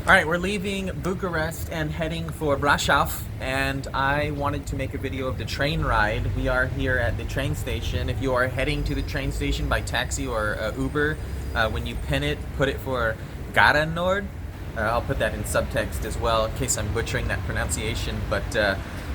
All right, we're leaving Bucharest and heading for Brașov, and I wanted to make a video of the train ride. We are here at the train station. If you are heading to the train station by taxi or Uber, when you pin it, put it for Gara Nord. I'll put that in subtext as well in case I'm butchering that pronunciation. But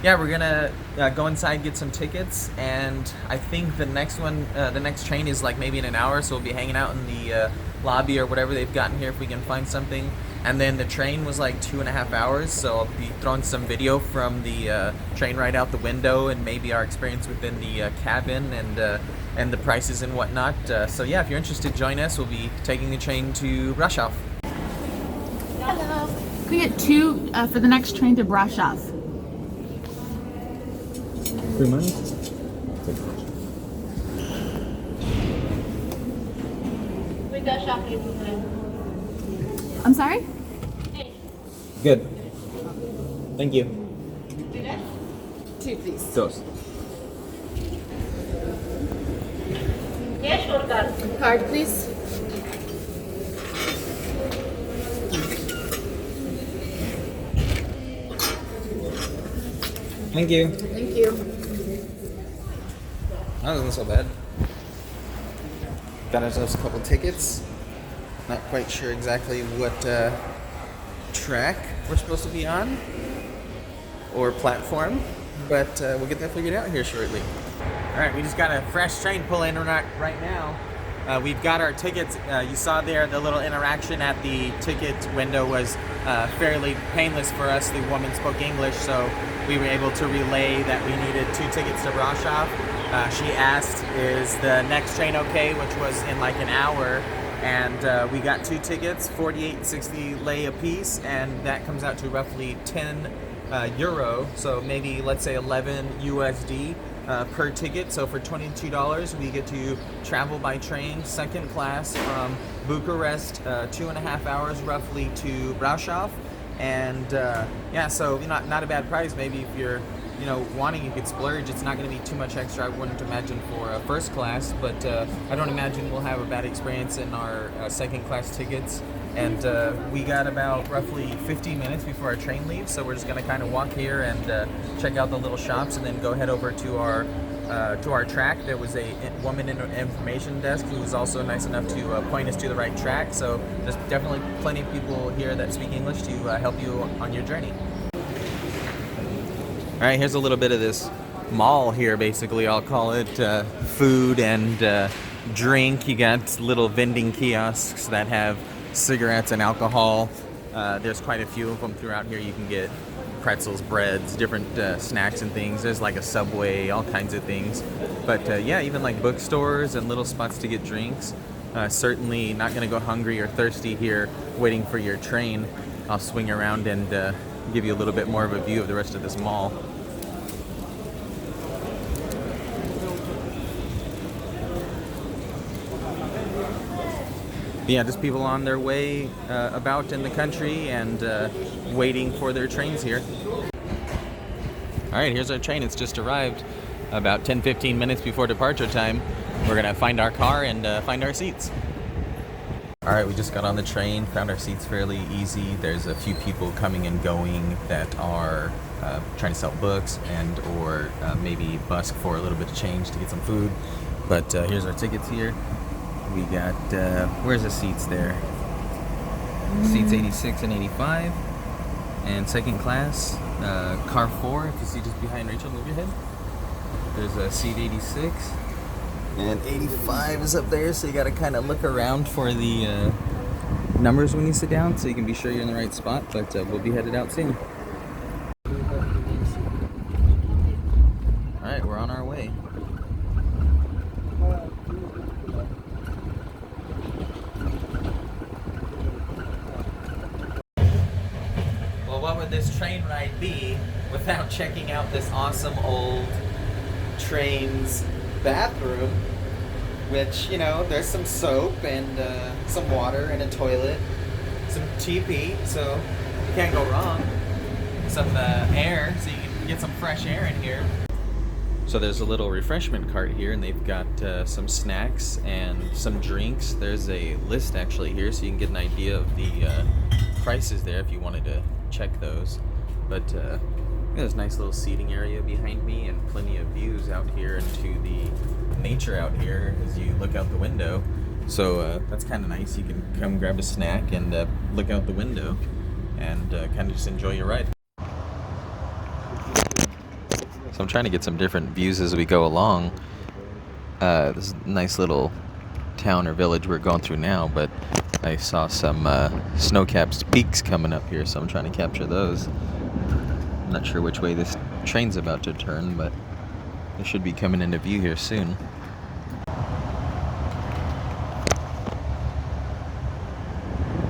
yeah, we're gonna go inside, get some tickets, and I think the next one, the next train is like maybe in an hour, so we'll be hanging out in the lobby or whatever they've gotten here if we can find something. And then the train was like 2.5 hours, so I'll be throwing some video from the train ride out the window and maybe our experience within the cabin and the prices and whatnot. So yeah, if you're interested, join us. We'll be taking the train to Brașov. Hello. Can we get two for the next train to Brașov? Free money? I'm sorry? Good. Thank you. Two, please. Dos. Cash or card? Card, please. Thank you. Thank you. That wasn't so bad. Got ourselves a couple tickets. Not quite sure exactly what track we're supposed to be on or platform, but we'll get that figured out here shortly. All right, we just got a fresh train pulling in right now. We've got our tickets. You saw there the little interaction at the ticket window was fairly painless for us. The woman spoke English, so we were able to relay that we needed 2 tickets to Brașov. She asked, is the next train okay, which was in like an hour, and we got 2 tickets, 48 and 60 lei a piece, and that comes out to roughly 10 euro, so maybe let's say 11 USD per ticket. So for $22 we get to travel by train second class from Bucharest, 2.5 hours roughly to Brașov, and yeah, so not a bad price. Maybe if you're wanting, you could splurge. It's not going to be too much extra, I wouldn't imagine, for first class, but I don't imagine we'll have a bad experience in our second class tickets. And we got about roughly 15 minutes before our train leaves, so we're just going to kind of walk here and check out the little shops and then go head over to our track. There was a woman in an information desk who was also nice enough to point us to the right track, so there's definitely plenty of people here that speak English to help you on your journey. All right, here's a little bit of this mall here, basically. I'll call it food and drink. You got little vending kiosks that have cigarettes and alcohol. There's quite a few of them throughout here. You can get pretzels, breads, different snacks and things. There's like a Subway, all kinds of things. But yeah, even like bookstores and little spots to get drinks. Certainly not going to go hungry or thirsty here waiting for your train. I'll swing around and give you a little bit more of a view of the rest of this mall. Yeah, just people on their way about in the country and waiting for their trains here. All right, here's our train. It's just arrived about 10-15 minutes before departure time. We're gonna find our car and find our seats. All right, we just got on the train, found our seats fairly easy. There's a few people coming and going that are trying to sell books and or maybe busk for a little bit of change to get some food. But here's our tickets here. We got, where's the seats there? Seats 86 and 85. And second class, car 4, if you see just behind Rachel, move your head. There's a seat 86. And 85 is up there, so you gotta kind of look around for the numbers when you sit down, so you can be sure you're in the right spot, but we'll be headed out soon. Alright, we're on our way. What would this train ride be without checking out this awesome old train's bathroom, which, there's some soap and some water and a toilet, some TP, so you can't go wrong. Some air, so you can get some fresh air in here. So there's a little refreshment cart here, and they've got some snacks and some drinks. There's a list actually here, so you can get an idea of the prices there if you wanted to check those. But there's a nice little seating area behind me and plenty of views out here into the nature out here as you look out the window. So that's kind of nice. You can come grab a snack and look out the window and kind of just enjoy your ride. So I'm trying to get some different views as we go along. This nice little town or village we're going through now, but I saw some snow-capped peaks coming up here, so I'm trying to capture those. I'm not sure which way this train's about to turn, but it should be coming into view here soon.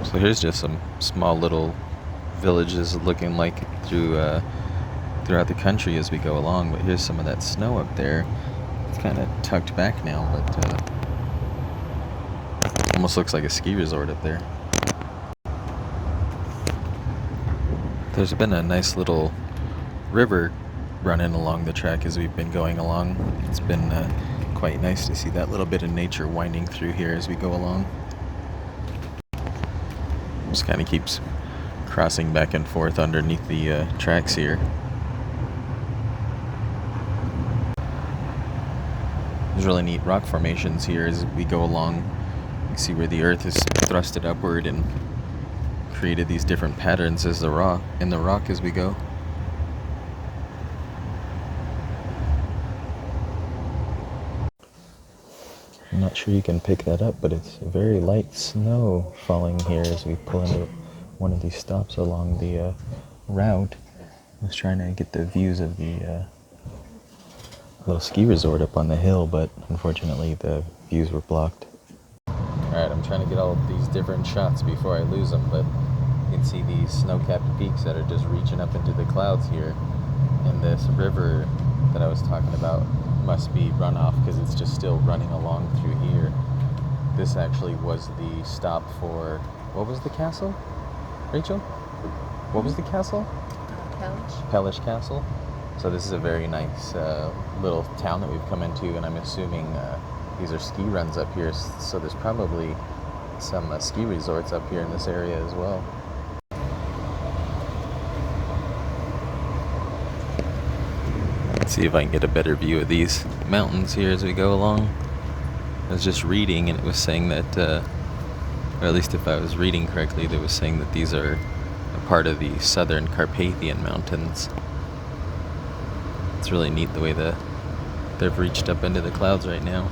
So here's just some small little villages looking like throughout the country as we go along, but here's some of that snow up there. It's kind of tucked back now, but almost looks like a ski resort up there. There's been a nice little river running along the track as we've been going along. It's been quite nice to see that little bit of nature winding through here as we go along. Just kind of keeps crossing back and forth underneath the tracks here. There's really neat rock formations here as we go along. You can see where the earth is thrusted upward and created these different patterns as the rock as we go. I'm not sure you can pick that up, but it's very light snow falling here as we pull into one of these stops along the route. I was trying to get the views of the little ski resort up on the hill, but unfortunately the views were blocked. Alright, I'm trying to get all of these different shots before I lose them, but you can see these snow-capped peaks that are just reaching up into the clouds here. And this river that I was talking about must be runoff because it's just still running along through here. This actually was the stop for, what was the castle? Rachel? What was the castle? Pellish Castle. So this is a very nice little town that we've come into, and I'm assuming these are ski runs up here, so there's probably some ski resorts up here in this area as well. Let's see if I can get a better view of these mountains here as we go along. I was just reading and it was saying that, or at least if I was reading correctly, they was saying that these are a part of the southern Carpathian Mountains. It's really neat the way they've reached up into the clouds right now.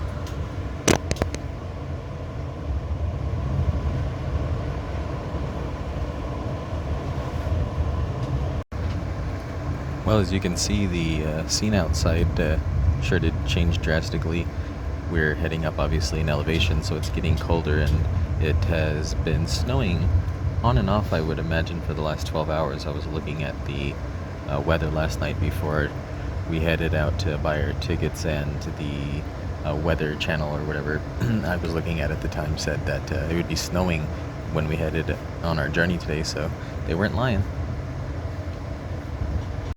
Well, as you can see, the scene outside sure did change drastically. We're heading up obviously in elevation, so it's getting colder, and it has been snowing on and off, I would imagine, for the last 12 hours. I was looking at the weather last night before we headed out to buy our tickets, and the weather channel or whatever I was looking at the time said that it would be snowing when we headed on our journey today, so they weren't lying.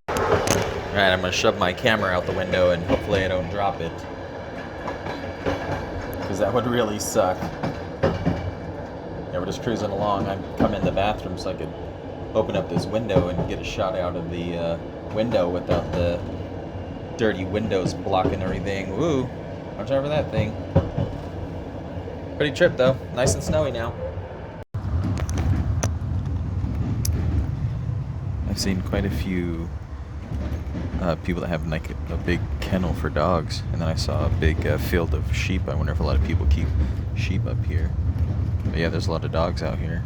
Alright, I'm going to shove my camera out the window and hopefully I don't drop it, because that would really suck. Yeah, we're just cruising along. I'm coming in the bathroom so I could open up this window and get a shot out of the window without the dirty windows blocking everything. Woo! Watch out for that thing. Pretty trip though. Nice and snowy now. I've seen quite a few people that have like a big kennel for dogs, and then I saw a big field of sheep. I wonder if a lot of people keep sheep up here. But yeah, there's a lot of dogs out here.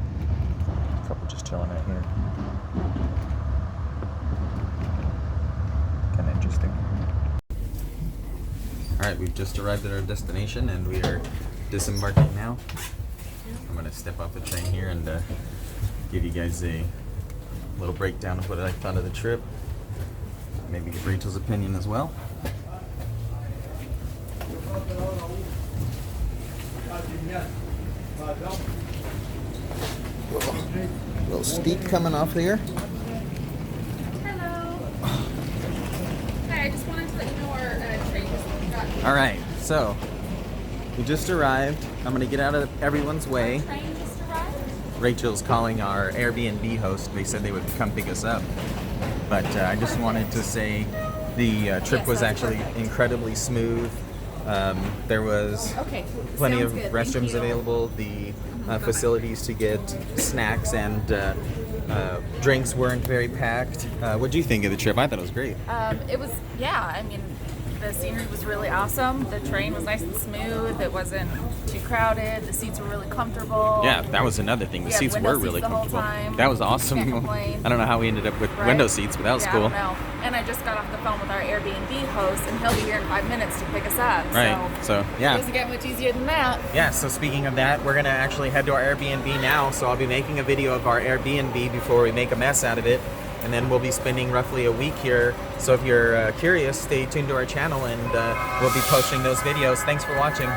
A couple just chilling out here. Kind of interesting. Alright, we've just arrived at our destination and we are disembarking now. I'm going to step off the train here and give you guys a little breakdown of what I thought of the trip. Maybe get Rachel's opinion as well. Whoa. A little steep coming off here. Hello. Hi, I just wanted to let you know our train just got. All right, so we just arrived. I'm gonna get out of everyone's way. Train just arrived? Rachel's calling our Airbnb host. They said they would come pick us up. But I just wanted to say the trip was actually incredibly smooth. There was plenty of restrooms available. The facilities to get snacks and drinks weren't very packed. What do you think of the trip? I thought it was great. It was, yeah, I mean, the scenery was really awesome. The train was nice and smooth. It wasn't too crowded. The seats were really comfortable. Yeah, that was another thing. The We had seats window were really seats the whole comfortable. time. That was awesome. Can't complain. I don't know how we ended up with Right? window seats, but that was Yeah, cool. I don't know. And I just got off the phone with our Airbnb host, and he'll be here in 5 minutes to pick us up. Right. So, It yeah. doesn't get much easier than that. Yeah, so speaking of that, we're going to actually head to our Airbnb now. So I'll be making a video of our Airbnb before we make a mess out of it. And then we'll be spending roughly a week here. So if you're curious, stay tuned to our channel and we'll be posting those videos. Thanks for watching.